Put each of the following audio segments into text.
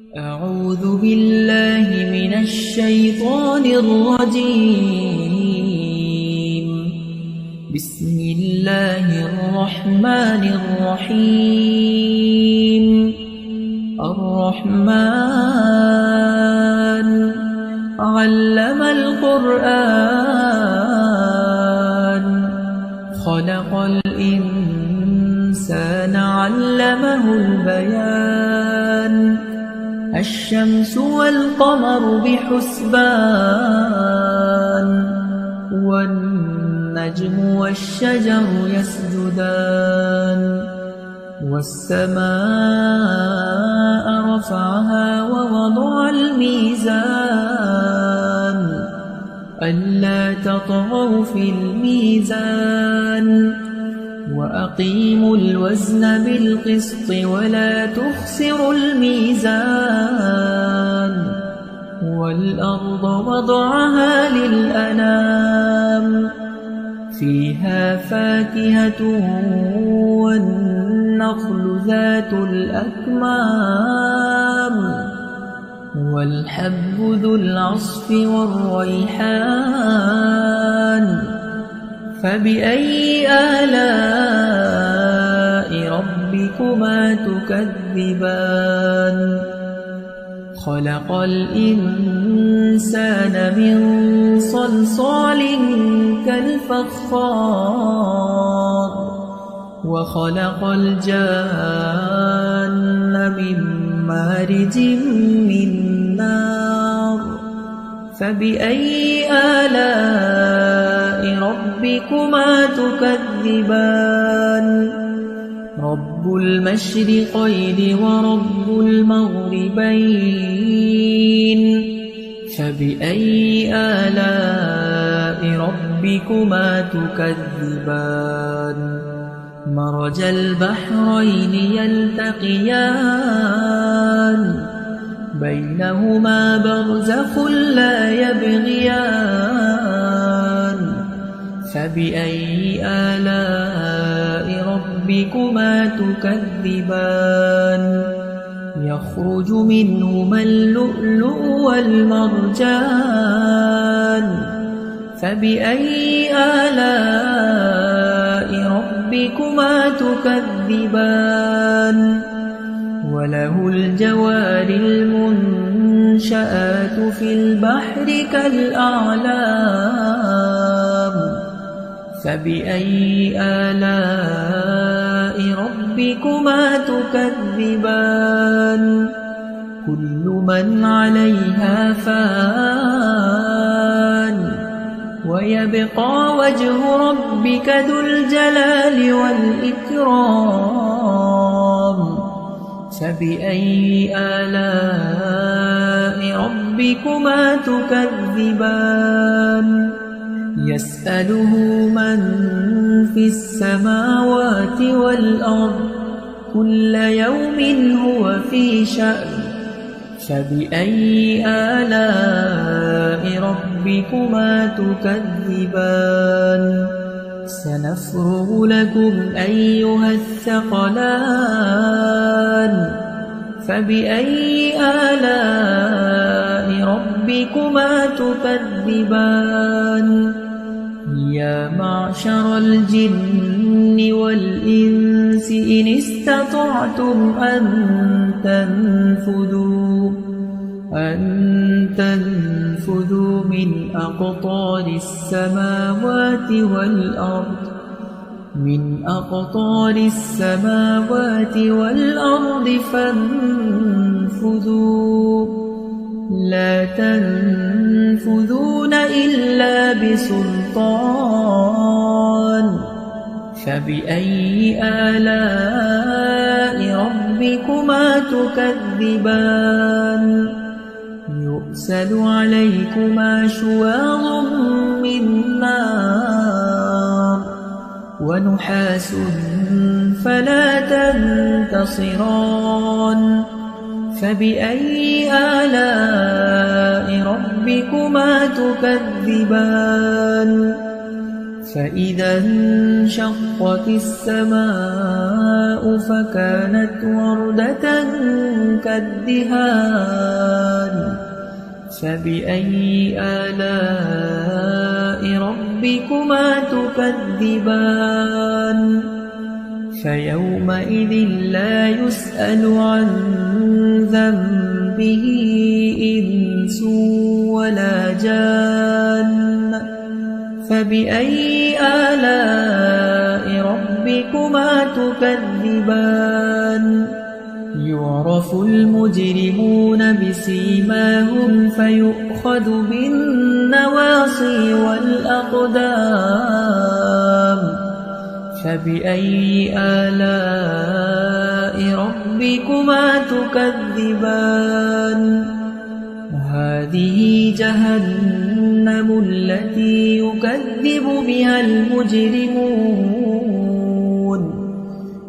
أعوذ بالله من الشيطان الرجيم. بسم الله الرحمن الرحيم. الرحمن علم القرآن خلق الإنسان علمه البيان. الشمس والقمر بحسبان والنجم والشجر يسجدان. والسماء رفعها ووضع الميزان ألا تطغوا في الميزان وأقيموا الوزن بالقسط ولا تخسروا الميزان. والأرض وضعها للأنام فيها فاكهة والنخل ذات الأكمام والحب ذو العصف والريحان. فبأي آلاء ربكما تكذبان؟ خلق الإنسان من صلصال كالفخار وخلق الجان من مارج من نار. فبأي آلاء ربكما تكذبان؟ رب المشرقين ورب المغربين. فبأي آلاء ربكما تكذبان؟ مرج البحرين يلتقيان بينهما برزخ لا يبغيان. فبأي آلاء ربكما تكذبان؟ يخرج منهما اللؤلؤ والمرجان. فبأي آلاء ربكما تكذبان؟ وله الجوار المنشآت في البحر كالأعلام. فبأي آلاء ربكما تكذبان؟ كل من عليها فان ويبقى وجه ربك ذو الجلال والإكرام. فبأي آلاء ربكما تكذبان؟ يسأله من في السماوات والأرض كل يوم هو في شأن. فبأي آلاء ربكما تكذبان؟ سنفرغ لكم أيها الثقلان. فبأي آلاء ربكما تكذبان؟ يا معشر الجن والإنس إن استطعتم أن تنفذوا من أقطار السماوات والأرض فانفذوا لا تنفذون إلا بسلطان. فبأي آلاء ربكما تكذبان؟ يرسل عليكما شواظ من نار ونحاس فلا تنتصران. فبأي آلاء ربكما تكذبان؟ فإذا انشقت السماء فكانت وردة كالدهان فبأي آلاء ربكما تكذبان فيومئذ لا يسأل عن ذنبه إنس ولا جان فبأي آلاء ربكما تكذبان يعرف المجرمون بسيماهم فيؤخذ بالنواصي والأقدام فبأي آلاء ربكما تكذبان هذه جهنم التي يكذب بها المجرمون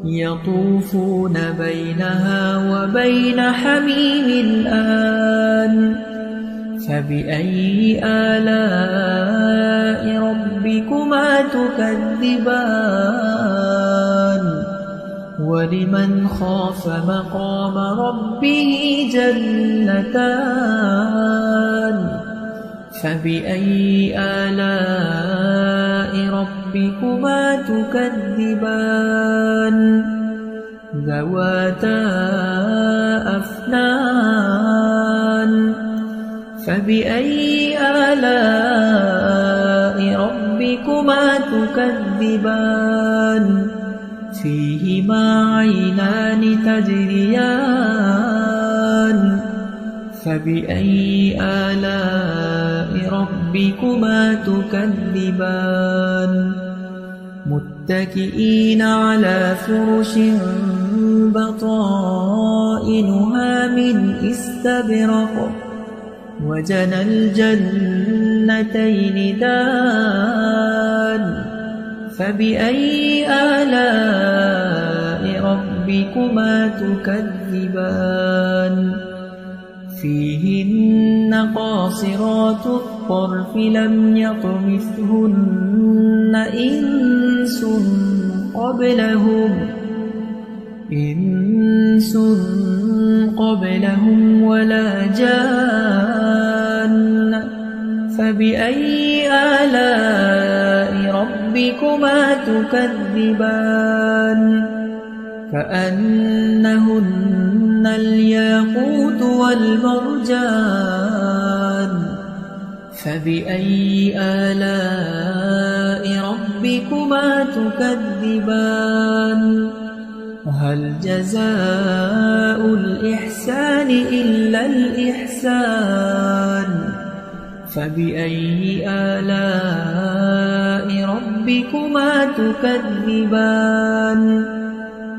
يطوفون بينها وبين حميم آن فبأي آلاء ربكما تكذبان ولمن خاف مقام ربه جنتان فبأي آلاء ربكما تكذبان ذواتا أفنان فبأي آلاء ربكما تكذبان فيهما عينان تجريان فبأي آلاء ربكما تكذبان متكئين على فرش بطائنها من استبرق وجنى الجنتين دان فبأي آلاء ربكما تكذبان فيهن قاصرات الطرف لم يطمثهن إنس قبلهم ولا جان فبأي آلاء ربكما تكذبان كأنهن الياقوت والمرجان فبأي آلاء ربكما تكذبان هل جزاء الإحسان إلا الإحسان فبأي آلاء ربكما تكذبان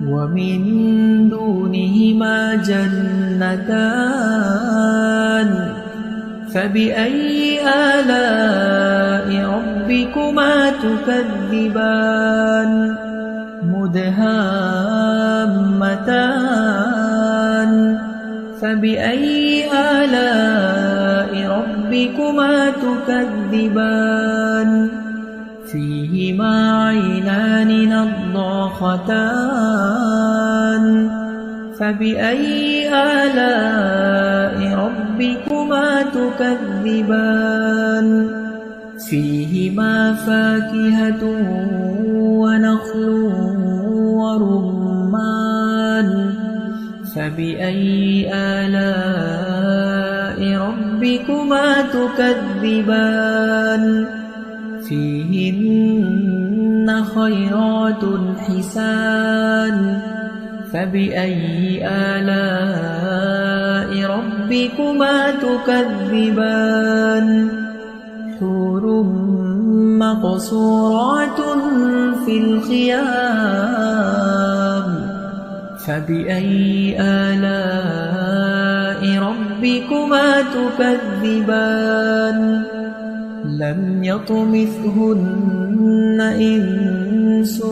ومن دونهما جنتان فبأي آلاء ربكما تكذبان مدهامتان فبأي آلاء ربكما تكذبان فيهما عينان نضاختان فبأي آلاء ربكما تكذبان فيهما فاكهة ونخل ورمان فبأي آلاء ربكما تكذبان فيهن خيرات حسان فبأي آلاء ربكما تكذبان حور مقصورات في الخيام فبأي آلاء ربكما تكذبان لم يطمثهن إنس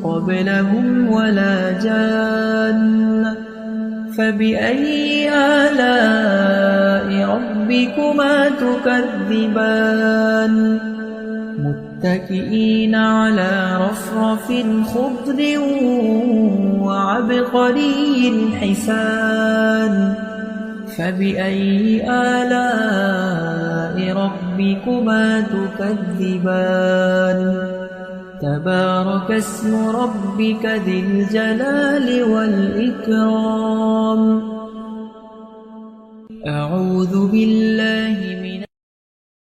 قبلهم ولا جان فبأي آلاء ربكما تكذبان متكئين على رفرف خضر وعبقري حسان فبأي آلاء ربكما تكذبان تبارك اسم ربك ذي الجلال والإكرام أعوذ بالله